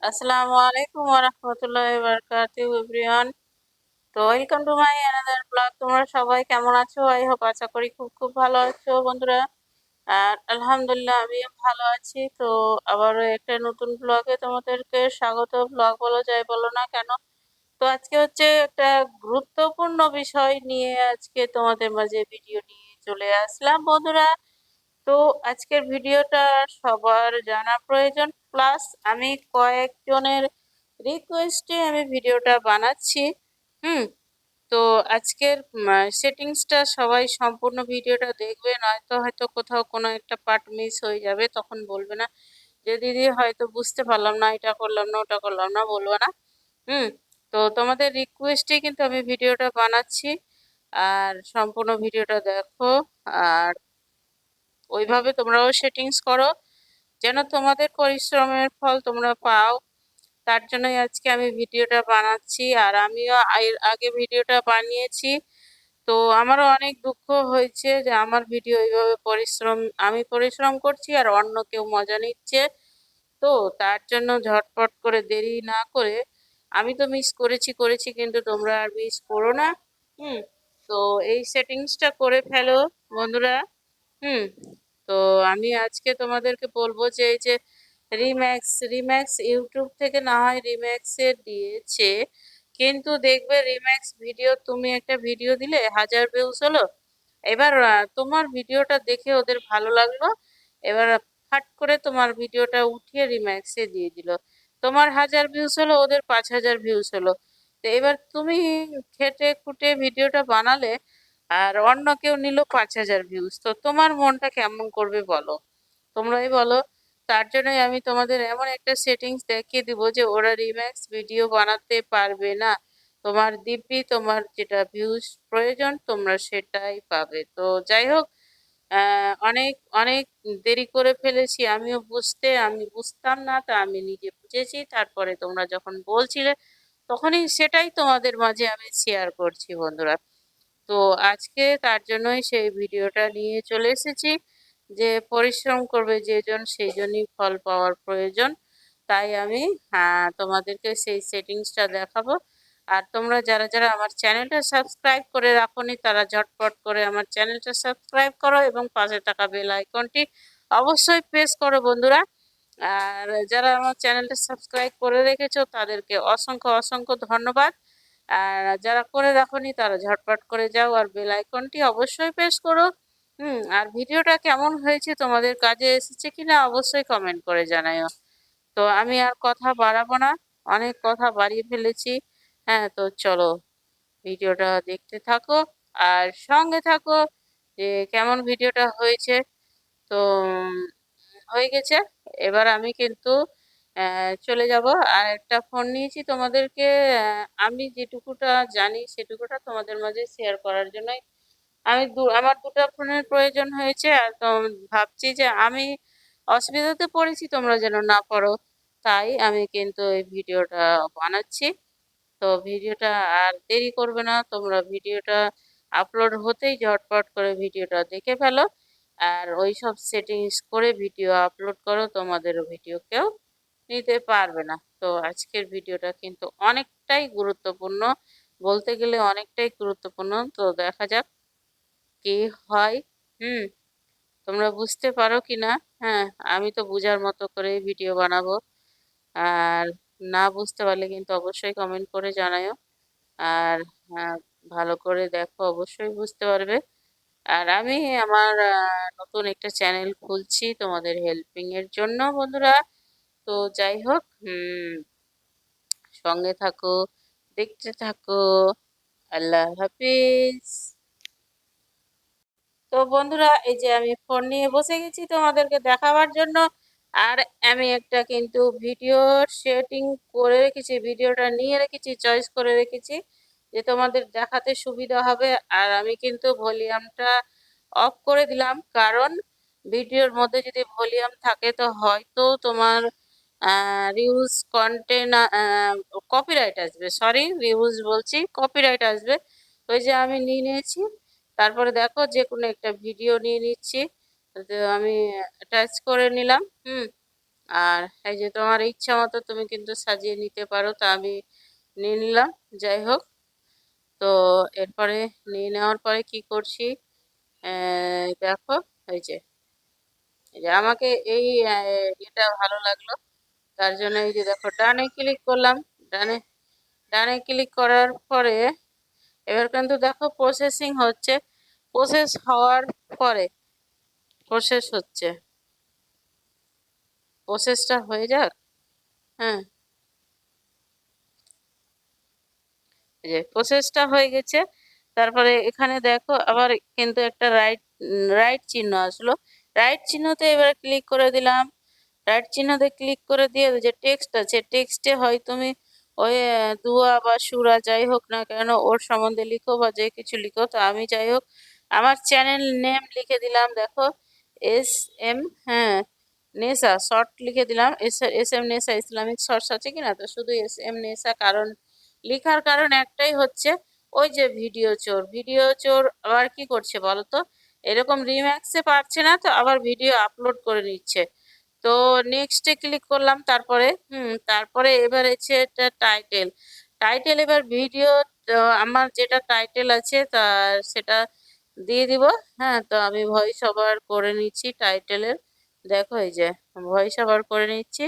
আসসালামু আলাইকুম ওয়া রাহমাতুল্লাহি ওয়া বারাকাতুহু এভরিওয়ান। তো welcome to my another blog. তোমরা সবাই কেমন আছো? আই হোপ আশা করি খুব ভালো আছো বন্ধুরা। আর আলহামদুলিল্লাহ আমিও ভালো আছি। তো আবারও একটা নতুন ব্লগে তোমাদেরকে স্বাগত। ব্লগ বলো যাই বলো না কেন। তো আজকে হচ্ছে একটা গুরুত্বপূর্ণ বিষয় নিয়ে আজকে তোমাদের মাঝে ভিডিও নিয়ে চলে আসলাম বন্ধুরা। তো আজকের ভিডিওটা সবার জানা প্রয়োজন, প্লাস আমি কয়েকজনের রিকোয়েস্টে আমি ভিডিওটা বানাচ্ছি। হুম। তো আজকের সেটিংসটা সবাই সম্পূর্ণ ভিডিওটা দেখবে, নয়তো হয়তো কোথাও কোনো একটা পার্ট মিস হয়ে যাবে, তখন বলবে না যে দিদি হয়তো বুঝতে পারলাম না, এটা করলাম না ওটা করলাম না, বলবো না। হুম। তো তোমাদের রিকোয়েস্টে কিন্তু আমি ভিডিওটা বানাচ্ছি, আর সম্পূর্ণ ভিডিওটা দেখো। আর ওইভাবে তোমরাও সেটিংস করো যেন তোমাদের পরিশ্রমের ফল তোমরা পাও। তার জন্যই আজকে আমি ভিডিওটা বানাচ্ছি। আর আমিও এর আগে ভিডিওটা বানিয়েছি। তো আমারও অনেক দুঃখ হয়েছে যে আমার ভিডিও এইভাবে আমি পরিশ্রম করছি আর অন্য কেউ মজা নিচ্ছে। তো তার জন্য ঝটপট করে দেরি না করে, আমি তো মিস করেছি কিন্তু তোমরা আর মিস করো না। হুম। তো এই সেটিংসটা করে ফেলো বন্ধুরা। হুম। তো আমি আজকে তোমাদেরকে বলবো যে এই যে রিম্যাক্স রিম্যাক্স ইউটিউব থেকে না হয় রিম্যাক্সে দিয়েছে, কিন্তু দেখবে রিম্যাক্স ভিডিও, তুমি একটা ভিডিও দিলে 1000 ভিউজ হলো। এবার তোমার ভিডিওটা দেখে ওদের ভালো লাগলো। এবার ফাট করে তোমার ভিডিওটা উঠিয়ে রিম্যাক্সে দিয়ে দিল। তোমার 1000 ভিউজ হলো, ওদের 5000 ভিউজ হলো। তো এবার তুমি খেটে খুঁটে ভিডিওটা বানালে আর অন্য কেউ নিল 5000 ভিউজ, তো তোমার মনটা কেমন করবে বলো? তোমরাই বলো। তার জন্যই আমি তোমাদের এমন একটা সেটিংস দেখিয়ে দিব যে ওরা রিম্যাক্স ভিডিও বানাতে পারবে না। তোমার দিব্যি তোমার যেটা ভিউজ প্রয়োজন তোমরা সেটাই পাবে। তো যাই হোক, অনেক অনেক দেরি করে ফেলেছি, আমি বুঝতাম না, তা আমি নিজে বুঝেছি। তারপরে তোমরা যখন বলছিলে তখনই সেটাই তোমাদের মাঝে আমি শেয়ার করছি বন্ধুরা। তো আজকে তার জন্যই সেই ভিডিওটা নিয়ে চলে এসেছি যে পরিশ্রম করবে যেজন সেই জন্যই ফল পাওয়ার প্রয়োজন। তাই আমি তোমাদেরকে সেই সেটিংসটা দেখাবো। আর তোমরা যারা যারা আমার চ্যানেলটা সাবস্ক্রাইব করে রাখোনি তারা ঝটপট করে আমার চ্যানেলটা সাবস্ক্রাইব করো এবং পাশে থাকা বেল আইকনটি অবশ্যই প্রেস করো বন্ধুরা। আর যারা আমার চ্যানেলটা সাবস্ক্রাইব করে রেখেছো তাদেরকে অসংখ্য অসংখ্য ধন্যবাদ। আর যারা করে রাখোনি তারা ঝটপট করে যাও আর বেল আইকনটি অবশ্যই প্রেস করো। আর ভিডিওটা কেমন হয়েছে, তোমাদের কাজে এসেছে কিনা অবশ্যই কমেন্ট করে জানাও। তো আমি আর কথা বাড়াবো না, অনেক কথা বাড়িয়ে ফেলেছি। হ্যাঁ, তো চলো ভিডিওটা দেখতে থাকো আর সঙ্গে থাকো যে কেমন ভিডিওটা হয়েছে। তো হয়ে গেছে। এবার আমি কিন্তু চলে যাব। আর একটা ফোন নিয়েছি তোমাদেরকে, আমি যেটুকুটা জানি সেটুকুটা তোমাদের মাঝে শেয়ার করার জন্যই আমার দুটো ফোনের প্রয়োজন হয়েছে। আর তো ভাবছি যে আমি অসুবিধাতে পড়েছি, তোমরা যেন না পড়ো, তাই আমি কিন্তু এই ভিডিওটা বানাচ্ছি। তো ভিডিওটা আর দেরি করবে না, তোমরা ভিডিওটা আপলোড হতেই ঝটপট করে ভিডিওটা দেখে ফেলো। আর ওই সব সেটিংস করে ভিডিও আপলোড করো, তোমাদের ভিডিও কেউ নিতে পারবে না। তো আজকের ভিডিওটা কিন্তু অনেকটাই গুরুত্বপূর্ণ, বলতে গেলে অনেকটাই গুরুত্বপূর্ণ। তো দেখা যাক কি হয়। হুম। তোমরা বুঝতে পারো কি না? হ্যাঁ, আমি তো বুঝার মতো করে ভিডিও বানাবো। আর না বুঝতে পারলে কিন্তু অবশ্যই কমেন্ট করে জানাও। আর ভালো করে দেখো, অবশ্যই বুঝতে পারবে। আর আমি আমার নতুন একটা চ্যানেল খুলছি তোমাদের হেল্পিং এর জন্য বন্ধুরা। তো যাই হোক, সঙ্গে থাকো, দেখতে থাকো। আল্লাহ হাফিজ। তো বন্ধুরা, এই যে আমি ফোন নিয়ে বসে গেছি তোমাদেরকে দেখাবার জন্য। আর আমি একটা কিন্তু ভিডিও সেটিং করে রেখেছি, ভিডিওটা নিয়ে রেখেছি, চয়েস করে রেখেছি যে তোমাদের দেখাতে সুবিধা হবে। আর আমি কিন্তু ভলিউমটা অফ করে দিলাম, কারণ ভিডিওর মধ্যে যদি ভলিউম থাকে তো হয়তো তোমার রিউজ কন্টেন্ট কপিরাইট আসবে, সরি রিউজ বলছি, কপিরাইট আসবে। ওই যে আমি নিয়ে নিয়েছি। তারপরে দেখো যে কোনো একটা ভিডিও নিয়ে নিচ্ছি। তো আমি টাচ করে নিলাম। আর এই যে তোমার ইচ্ছা মতো তুমি কিন্তু সাজিয়ে নিতে পারো, তা আমি নিয়ে নিলাম। যাই হোক, তো এরপরে নিয়ে নেওয়ার পরে কি করছি, দেখো, এই যে এই যে আমাকে এই এটা ভালো লাগলো, তার জন্য এই যে দেখো ডানে ক্লিক করলাম। ডানে ডানে ক্লিক করার পরে এবার কিন্তু দেখো প্রসেসিং হচ্ছে। প্রসেস হওয়ার পরে প্রসেস হচ্ছে, প্রসেসটা হয়ে যাক। হ্যাঁ, এই যে প্রসেসটা হয়ে গেছে। তারপরে এখানে দেখো আবার কিন্তু একটা রাইট রাইট চিহ্ন আসলো। রাইট চিহ্নতে এবার ক্লিক করে দিলাম। রাইট চিহ্নতে ক্লিক করে দিয়ে যে টেক্সট আছে, টেক্সটে হয় তুমি ওই দুয়া বা সুরা যাই হোক না কেন ওর সম্বন্ধে লিখো বা যে কিছু লিখো। তো আমি যাই হোক আমার চ্যানেল নেম লিখে দিলাম, দেখো এস এম, হ্যাঁ, নেসা শর্ট লিখে দিলাম। S M Nesa Islamic shorts আছে কিনা, তো শুধু এস এম নেসা। কারণ লিখার কারণ একটাই হচ্ছে, ওই যে ভিডিও চোর, ভিডিও চোর আবার কি করছে বলো তো, এরকম রিম্যাক্সে পারছে না তো আবার ভিডিও আপলোড করে নিচ্ছে। তো নেক্সটে ক্লিক করলাম। তারপরে তারপরে এবার হচ্ছে এটা টাইটেল। টাইটেল এবার ভিডিও, আমার যেটা টাইটেল আছে তা সেটা দিয়ে দিব। হ্যাঁ, তো আমি ভয়েস ওভার করে নিচ্ছি টাইটেলের। দেখো এই যে ভয়েস ওভার করে নিচ্ছি।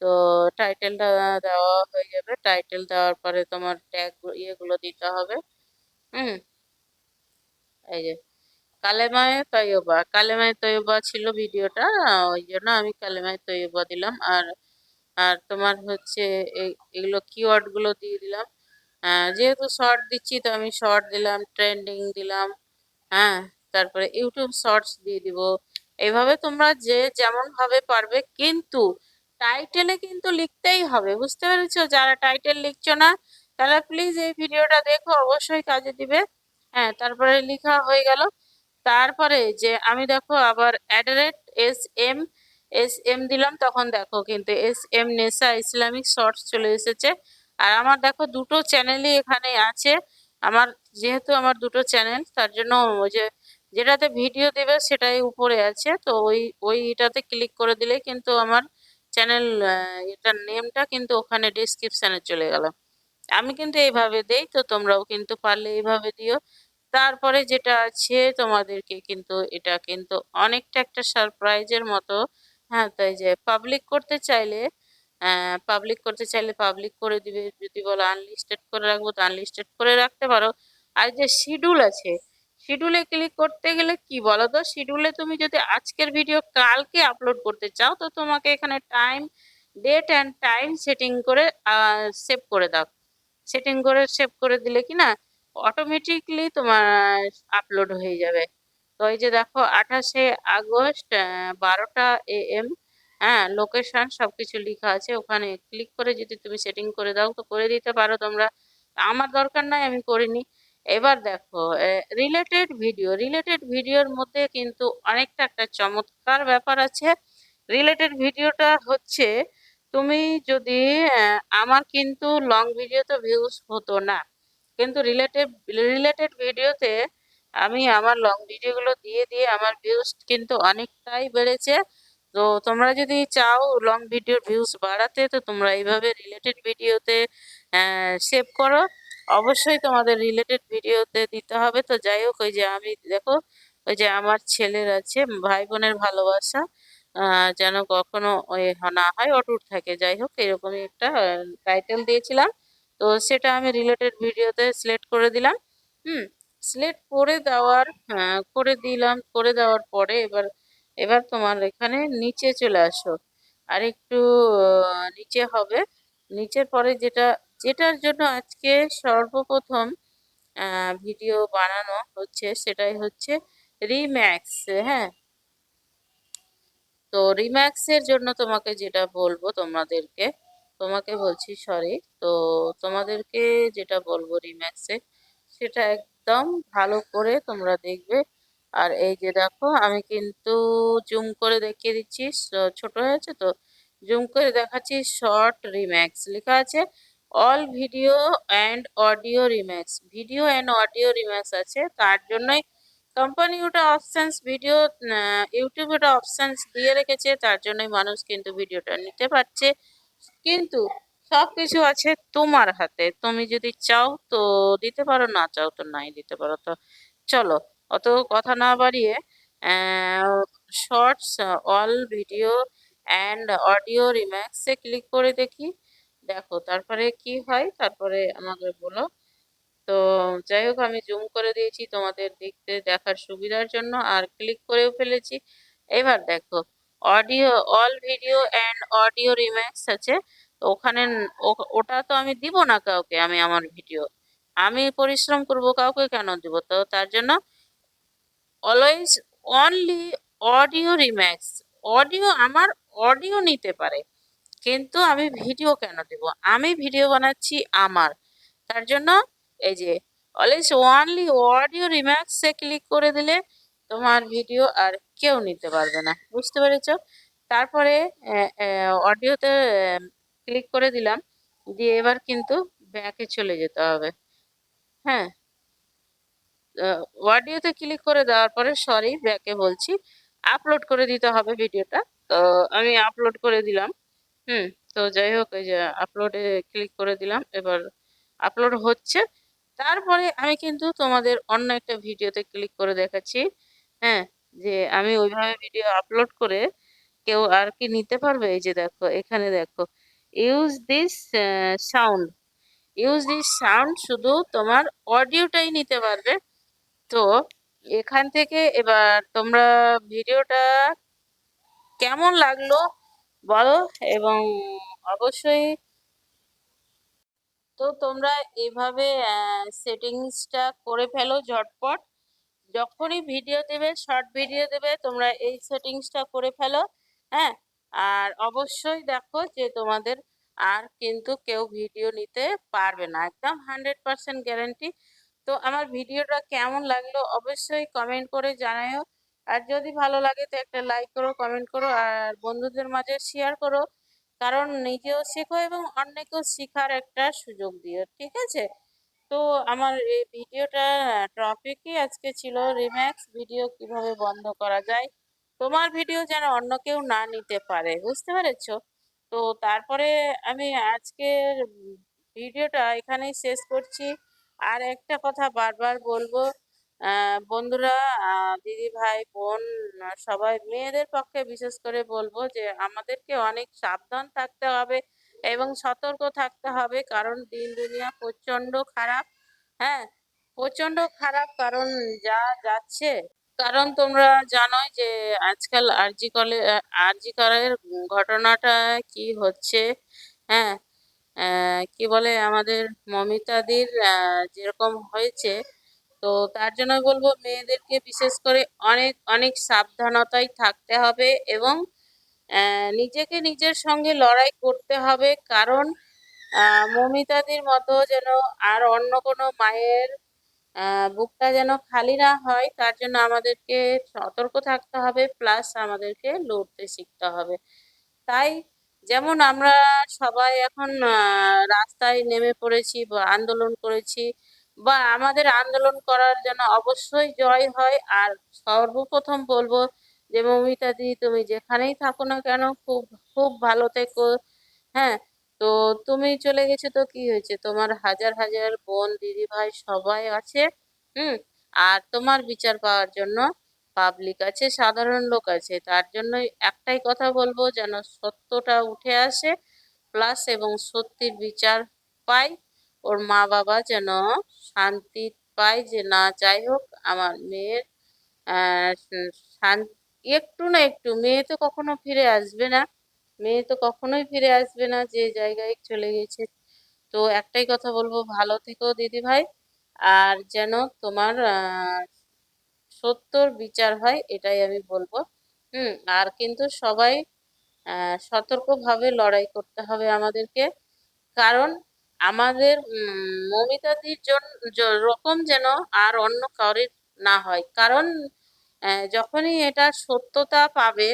তো টাইটেলটা দেওয়া হয়ে যাবে। টাইটেল দেওয়ার পরে তোমার ট্যাগ ইয়েগুলো দিতে হবে। হুম, এই যে কালেমায়ে তৈয়বা, কালেমায়ে তৈয়বা ছিল ভিডিওটা, ওই জন্য আমি কালেমায়ে তৈয়বা দিলাম। আর আর তোমার হচ্ছে এগুলো কিওয়ার্ড গুলো দিয়ে দিলাম। যেহেতু শর্ট দিচ্ছি তো আমি শর্ট দিলাম, ট্রেন্ডিং দিলাম। হ্যাঁ, তারপরে ইউটিউব শর্টস দিয়ে দিব। এইভাবে তোমরা যে যেমন ভাবে পারবে, কিন্তু টাইটেলে কিন্তু লিখতেই হবে, বুঝতে পেরেছো? যারা টাইটেল লিখছো না তারা প্লিজ এই ভিডিওটা দেখো, অবশ্যই কাজে দিবে। হ্যাঁ, তারপরে লেখা হয়ে গেল। তারপরে যে আমি দেখো আবার @এস এম দিলাম, তখন দেখো কিন্তু S M Nesa Islamic shorts চলে এসেছে। আর আমার দেখো দুটো চ্যানেলই এখানে আছে। আমার যেহেতু আমার দুটো চ্যানেল, তার জন্য ওই যে যেটাতে ভিডিও দেবে সেটাই উপরে আছে। তো ওইটাতে ক্লিক করে দিলেই কিন্তু আমার চ্যানেল, এটার নেমটা কিন্তু ওখানে ডিসক্রিপশনে চলে গেল। আমি কিন্তু এইভাবে দেই, তো তোমরাও কিন্তু পারলে এইভাবে দিও। তারপরে যেটা আছে তোমাদেরকে কিন্তু এটা কিন্তু অনেকটা একটা সারপ্রাইজের মতো। হ্যাঁ, তাই যে পাবলিক করতে চাইলে পাবলিক করে দিবে, যদি বলো আনলিস্টেড করে রাখবো তো আনলিস্টেড করে রাখতে পারো। আর যে শিডিউল আছে, শিডিউলে ক্লিক করতে গেলে কি বলো তো, শিডিউলে তুমি যদি আজকের ভিডিও কালকে আপলোড করতে চাও তো তোমাকে এখানে time, date and time setting করে সেভ করে দাও। সেটিং করে সেভ করে দিলে কি না অটোমেটিকলি তোমার আপলোড হয়ে যাবে। তো এই যে দেখো 28শে আগস্ট 12টা AM, হ্যাঁ, লোকেশন সবকিছু লেখা আছে ওখানে। ক্লিক করে যদি তুমি সেটিং করে দাও তো করে দিতে পারো তোমরা। আমার দরকার নাই, আমি করিনি। এবার দেখো রিলেটেড ভিডিওর মধ্যে কিন্তু অনেকটা একটা চমৎকার ব্যাপার আছে। রিলেটেড ভিডিওটা হচ্ছে, তুমি যদি আমার কিন্তু লং ভিডিওতে ভিউজ হতো না, কিন্তু রিলেটেড ভিডিওতে আমি আমার লং ভিডিওগুলো দিয়ে দিয়ে আমার ভিউজ কিন্তু অনেকটাই বেড়েছে। তো তোমরা যদি চাও লং ভিডিওর ভিউজ বাড়াতে, তো তোমরা এইভাবে রিলেটেড ভিডিওতে সেভ করো। অবশ্যই তোমাদের রিলেটেড ভিডিওতে দিতে হবে। তো যাই হোক, ওই যে আমি দেখো, ওই যে আমার ছেলের আছে ভাই বোনের ভালোবাসা যেন কখনো ওই না হয়, অটুট থাকে। যাই হোক, এরকমই একটা টাইটেল দিয়েছিলাম। তো সেটা আমি রিলেটেড ভিডিওতে সিলেক্ট করে দিলাম। হুম, সিলেক্ট করে দেওয়ার, হ্যাঁ, করে দিলাম। করে দেওয়ার পরে এবার তোমার এখানে নিচে চলে আসো। আর একটু নিচে হবে। নিচের পরে যেটার জন্য আজকে সর্বপ্রথম ভিডিও বানানো হচ্ছে সেটাই হচ্ছে রিম্যাক্স। হ্যাঁ, তো রিম্যাক্সের জন্য তোমাকে যেটা বলবো তোমাকে বলছি, সরি, তো তোমাদেরকে যেটা বলবো রিম্যাক্সে, সেটা একদম ভালো করে তোমরা দেখবে। আর এই যে দেখো আমি কিন্তু জুম করে দেখিয়ে দিচ্ছি, ছোট হয়েছে তো জুম করে দেখাচ্ছি। শর্ট রিম্যাক্স লেখা আছে, all video and audio Remax, video and audio Remax আছে। তার জন্যই কোম্পানি ওটা অপশনস ভিডিও, ইউটিউব ওটা অপশনস দিয়ে রেখেছে, তার জন্যই মানুষ কিন্তু ভিডিওটা নিতে পারছে। কিন্তু সবকিছু আছে তোমার হাতে, তুমি যদি চাও তো দিতে পারো, না চাও তো নাই দিতে পারো। তো চলো, অত কথা না বাড়িয়ে shorts, all video and audio রিম্যাক্সে ক্লিক করে দেখি। দেখো তারপরে কি হয়, তারপরে আমাকে বলো। তো যাই হোক, আমি জুম করে দিয়েছি তোমাদের দেখতে দেখার সুবিধার জন্য, আর ক্লিক করেও ফেলেছি। এবার দেখো, audio, all video and audio Remax আছে। তো ওখানে ওটা তো আমি দিব না কাউকে, আমি আমার ভিডিও আমি পরিশ্রম করব, কাউকে কেন দিব? তো তার জন্য always only audio Remax. Audio আমার অডিও নিতে পারে, কিন্তু আমি ভিডিও কেন দেব? আমি ভিডিও বানাচ্ছি আমার, তার জন্য এই যে অলওয়েজ ওনলি অডিও রিম্যাক্সে ক্লিক করে দিলে তোমার ভিডিও আর কেউ নিতে পারবে না। বুঝতে পেরেছো? তারপরে অডিওতে ক্লিক করে দিলাম, দিয়ে এবার কিন্তু ব্যাকে চলে যেতে হবে। হ্যাঁ, অডিওতে ক্লিক করে দেওয়ার পরে, সরি ব্যাকে বলছি, আপলোড করে দিতে হবে ভিডিওটা। তো আমি আপলোড করে দিলাম। হুম। তো যাই হোক, এই যে আপলোডে ক্লিক করে দিলাম, এবার আপলোড হচ্ছে। তারপরে আমি কিন্তু তোমাদের অন্য একটা ভিডিওতে ক্লিক করে দেখাচ্ছি। হ্যাঁ, যে আমি ওইভাবে ভিডিও আপলোড করে কেউ আর কি নিতে পারবে? এই যে দেখো, এখানে দেখো, use this sound, use this sound, শুধু তোমার অডিওটাই নিতে পারবে। তো এখান থেকে এবার তোমরা ভিডিওটা কেমন লাগলো বলো, এবং অবশ্যই তো তোমরা এভাবে সেটিংসটা করে ফেলো ঝটপট। যখনই ভিডিও দেবে, শর্ট ভিডিও দেবে, তোমরা এই সেটিংসটা করে ফেলো। হ্যাঁ, আর অবশ্যই দেখো যে তোমাদের আর কিন্তু কেউ ভিডিও নিতে পারবে না, একদম 100% গ্যারান্টি। তো আমার ভিডিওটা কেমন লাগলো অবশ্যই কমেন্ট করে জানাও। আর যদি ভালো লাগে তো একটা লাইক করো, কমেন্ট করো, আর বন্ধুদের মাঝে শেয়ার করো, কারণ নিজেও শেখো এবং অন্যকেও শেখার একটা সুযোগ দিও। ঠিক আছে? তো আমার এই ভিডিওটা টপিকই আজকে ছিল রিম্যাক্স ভিডিও কিভাবে বন্ধ করা যায়, তোমার ভিডিও যেন অন্য কেউ না নিতে পারে। বুঝতে পেরেছো? তো তারপরে আমি আজকের ভিডিওটা এখানেই শেষ করছি। আর একটা কথা বারবার বলবো, বন্ধুরা, দিদি ভাই বোন, সবাই মেয়েদের পক্ষে বিশেষ করে বলবো যে আমাদেরকে অনেক সাবধান থাকতে হবে এবং সতর্ক থাকতে হবে, কারণ দিন দুনিয়া প্রচন্ড খারাপ। হ্যাঁ, প্রচন্ড খারাপ, কারণ যা যাচ্ছে, কারণ তোমরা জানোই যে আজকাল আরজি করের ঘটনাটা কি হচ্ছে। হ্যাঁ, কি বলে, আমাদের মমিতাদির যেরকম হয়েছে। তো তার জন্য বলবো মেয়েদেরকে বিশেষ করে অনেক অনেক সাবধানতায় থাকতে হবে, এবং নিজেকে নিজের সঙ্গে লড়াই করতে হবে, কারণ মমিতাদির মতো যেন আর অন্য কোনো মায়ের বুকটা যেন খালি না হয়, তার জন্য আমাদেরকে সতর্ক থাকতে হবে, প্লাস আমাদেরকে লড়তে শিখতে হবে। তাই যেমন আমরা সবাই এখন রাস্তায় নেমে পড়েছি বা আন্দোলন করেছি, বা আমাদের আন্দোলন করার জন্য অবশ্যই জয় হয়। আর সর্বপ্রথম বলবো যে মৌমিতা দি, তুমি যেখানেই থাকো না কেন, খুব খুব ভালো থেকো। হ্যাঁ, তো তুমি চলে গেছো তো কি হয়েছে, তোমার হাজার হাজার বোন দিদি ভাই সবাই আছে। হুম। আর তোমার বিচার পাওয়ার জন্য পাবলিক আছে, সাধারণ লোক আছে। তার জন্যই একটাই কথা বলবো, যেন সত্যটা উঠে আসে, প্লাস এবং সত্যির বিচার পাই, ওর মা বাবা যেন শান্তি পায়, যে না যাই হোক আমার মেয়ের শান্তি, একটু না একটু, মেয়ে তো কখনো ফিরে আসবে না, মেয়ে তো কখনোই ফিরে আসবে না যে জায়গায় চলে গেছে। তো একটাই কথা বলবো, ভালো থেকো দিদি ভাই, আর যেন তোমার সত্যর বিচার হয়, এটাই আমি বলবো। হুম। আর কিন্তু সবাই সতর্কভাবে লড়াই করতে হবে আমাদেরকে, কারণ আমাদের মমিতাদির রকম যেন আর অন্য কারোর না হয়। কারণ যখনই এটা সত্যতা পাবে,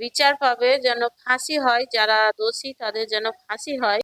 বিচার পাবে, যেন ফাঁসি হয়, যারা দোষী তাদের যেন ফাঁসি হয়।